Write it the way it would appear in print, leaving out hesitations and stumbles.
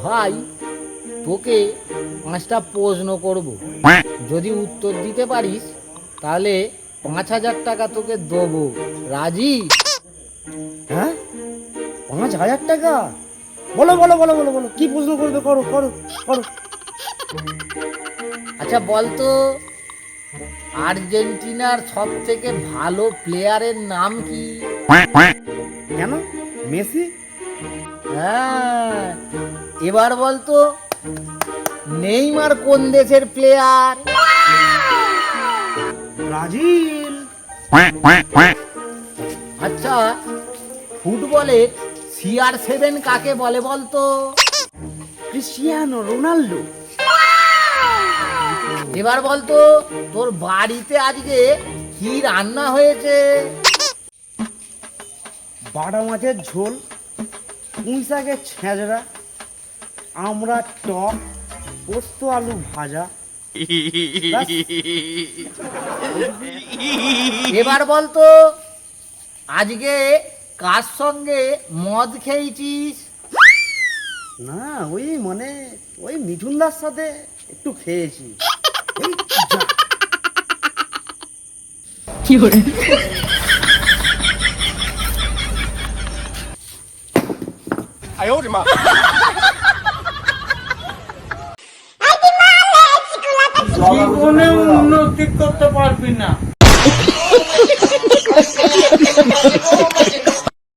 ভাই তোকে 5টা প্রশ্ন করব, যদি উত্তর দিতে পারিস তাহলে 5,000 টাকা তোকে দেবো। রাজি? হ্যাঁ, 5,000 টাকা? বলো বলো বলো বলো বলো, কি প্রশ্ন করবে, করো করো করো। আচ্ছা বলতো, আর্জেন্টিনার সব থেকে ভালো প্লেয়ারের নাম কি? কেন, মেসি? হ্যাঁ, এবার বলতো, নেইমার কোন দেশের প্লেয়ার? ব্রাজিল। আচ্ছা, ফুটবলের CR7 কাকে বলে বলতো? Cristiano Ronaldo. এবার বলতো, তোর বাড়িতে আজকে কি রান্না হয়েছে? বাটা মাছের ঝোল, পুঁই শাকের ছেঁচড়া, আমরা টক, পোস্ত আলু ভাজা। ব্যাস। এবার বলতো, আজকে কার সঙ্গে মদ খেয়েছিস? না, ওই মিঠুনদার সাথে একটু খেয়েছি। এই যা। জীবনে উন্নতি করতে পারবি না।